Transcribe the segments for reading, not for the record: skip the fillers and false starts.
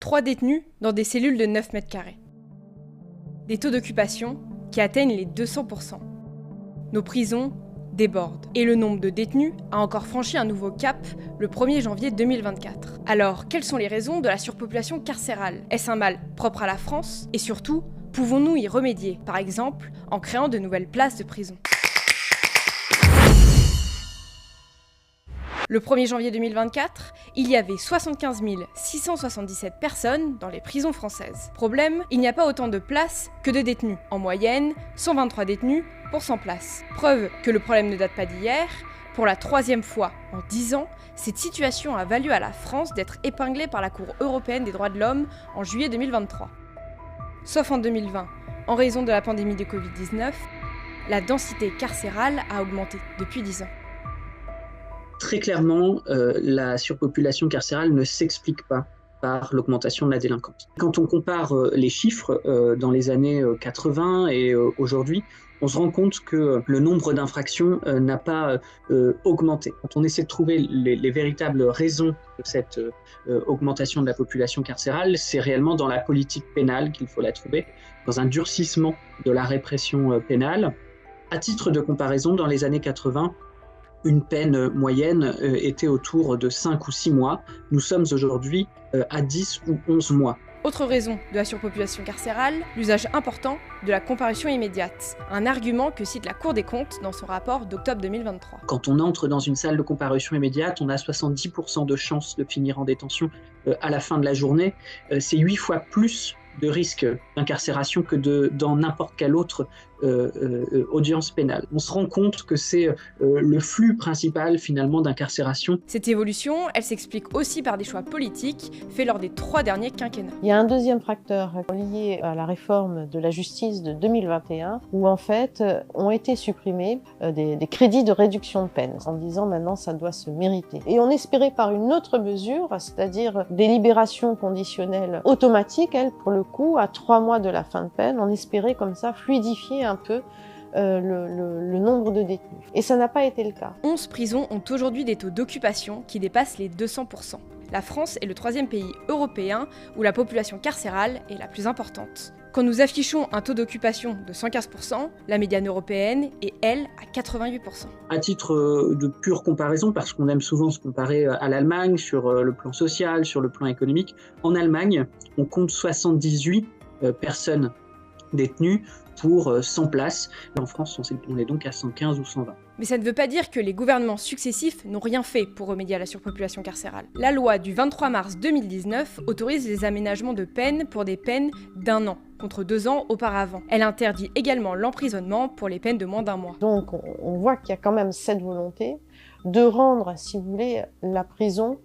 3 détenus dans des cellules de 9 mètres carrés. Des taux d'occupation qui atteignent les 200%. Nos prisons débordent. Et le nombre de détenus a encore franchi un nouveau cap le 1er janvier 2024. Alors, quelles sont les raisons de la surpopulation carcérale? Est-ce un mal propre à la France? Et surtout, pouvons-nous y remédier, par exemple en créant de nouvelles places de prison? Le 1er janvier 2024, il y avait 75 677 personnes dans les prisons françaises. Problème, il n'y a pas autant de places que de détenus. En moyenne, 123 détenus pour 100 places. Preuve que le problème ne date pas d'hier. Pour la 3e fois en 10 ans, cette situation a valu à la France d'être épinglée par la Cour européenne des droits de l'homme en juillet 2023. Sauf en 2020, en raison de la pandémie de Covid-19, la densité carcérale a augmenté depuis 10 ans. Très clairement, la surpopulation carcérale ne s'explique pas par l'augmentation de la délinquance. Quand on compare les chiffres dans les années 80 et aujourd'hui, on se rend compte que le nombre d'infractions n'a pas augmenté. Quand on essaie de trouver les véritables raisons de cette augmentation de la population carcérale, c'est réellement dans la politique pénale qu'il faut la trouver, dans un durcissement de la répression pénale. À titre de comparaison, dans les années 80, une peine moyenne était autour de 5 ou 6 mois. Nous sommes aujourd'hui à 10 ou 11 mois. Autre raison de la surpopulation carcérale, l'usage important de la comparution immédiate. Un argument que cite la Cour des comptes dans son rapport d'octobre 2023. Quand on entre dans une salle de comparution immédiate, on a 70% de chances de finir en détention à la fin de la journée. C'est 8 fois plus de risque d'incarcération que dans n'importe quelle autre audience pénale. On se rend compte que c'est le flux principal finalement d'incarcération. Cette évolution, elle s'explique aussi par des choix politiques faits lors des 3 derniers quinquennats. Il y a un deuxième facteur lié à la réforme de la justice de 2021 où en fait ont été supprimés des crédits de réduction de peine en disant maintenant ça doit se mériter. Et on espérait par une autre mesure, c'est-à-dire des libérations conditionnelles automatiques, elles pour le coup à 3 mois de la fin de peine, on espérait comme ça fluidifier un peu le nombre de détenus. Et ça n'a pas été le cas. 11 prisons ont aujourd'hui des taux d'occupation qui dépassent les 200%. La France est le 3e pays européen où la population carcérale est la plus importante. Quand nous affichons un taux d'occupation de 115%, la médiane européenne est, elle, à 88%. À titre de pure comparaison, parce qu'on aime souvent se comparer à l'Allemagne sur le plan social, sur le plan économique, en Allemagne, on compte 78 personnes détenues pour 100 places. En France, on est donc à 115 ou 120. Mais ça ne veut pas dire que les gouvernements successifs n'ont rien fait pour remédier à la surpopulation carcérale. La loi du 23 mars 2019 autorise les aménagements de peine pour des peines d'1 an, contre 2 ans auparavant. Elle interdit également l'emprisonnement pour les peines de moins d'1 mois. Donc on voit qu'il y a quand même cette volonté de rendre, si vous voulez, la prison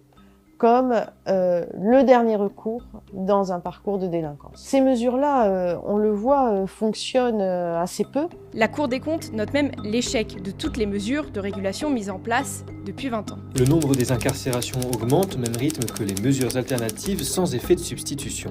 comme le dernier recours dans un parcours de délinquance. Ces mesures-là, on le voit, fonctionnent assez peu. La Cour des comptes note même l'échec de toutes les mesures de régulation mises en place depuis 20 ans. Le nombre des incarcérations augmente au même rythme que les mesures alternatives sans effet de substitution.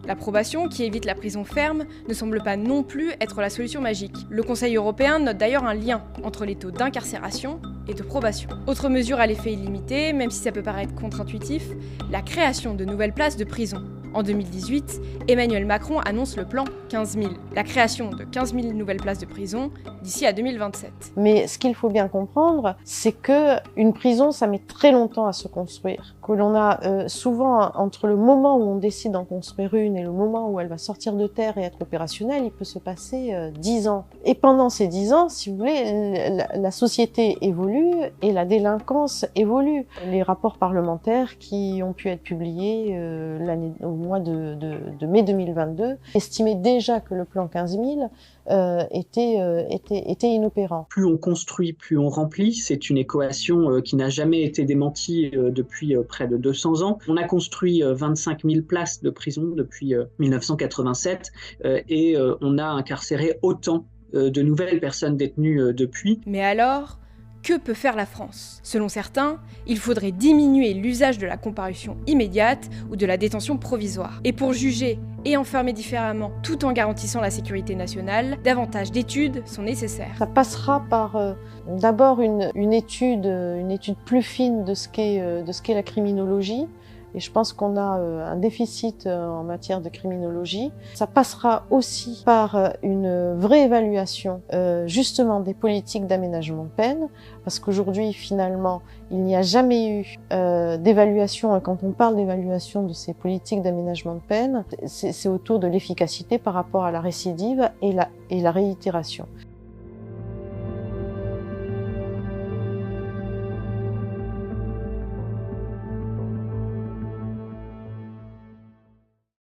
La probation, qui évite la prison ferme, ne semble pas non plus être la solution magique. Le Conseil européen note d'ailleurs un lien entre les taux d'incarcération et de probation. Autre mesure à l'effet illimité, même si ça peut paraître contre-intuitif, la création de nouvelles places de prison. En 2018, Emmanuel Macron annonce le plan 15 000, la création de 15 000 nouvelles places de prison d'ici à 2027. Mais ce qu'il faut bien comprendre, c'est qu'une prison, ça met très longtemps à se construire. Que l'on a souvent, entre le moment où on décide d'en construire une et le moment où elle va sortir de terre et être opérationnelle, il peut se passer 10 ans. Et pendant ces 10 ans, si vous voulez, la société évolue et la délinquance évolue. Les rapports parlementaires qui ont pu être publiés au mois de mai 2022 estimaient déjà que le plan 15 000 était inopérant. Plus on construit, plus on remplit. C'est une équation qui n'a jamais été démentie depuis près de 200 ans. On a construit 25 000 places de prison depuis 1987 et on a incarcéré autant de nouvelles personnes détenues depuis. Mais alors, que peut faire la France? Selon certains, il faudrait diminuer l'usage de la comparution immédiate ou de la détention provisoire. Et pour juger et enfermer différemment, tout en garantissant la sécurité nationale, davantage d'études sont nécessaires. Ça passera par d'abord une étude plus fine de ce qu'est la criminologie, Et je pense qu'on a un déficit en matière de criminologie. Ça passera aussi par une vraie évaluation justement des politiques d'aménagement de peine, parce qu'aujourd'hui finalement il n'y a jamais eu d'évaluation, et quand on parle d'évaluation de ces politiques d'aménagement de peine, c'est autour de l'efficacité par rapport à la récidive et la réitération.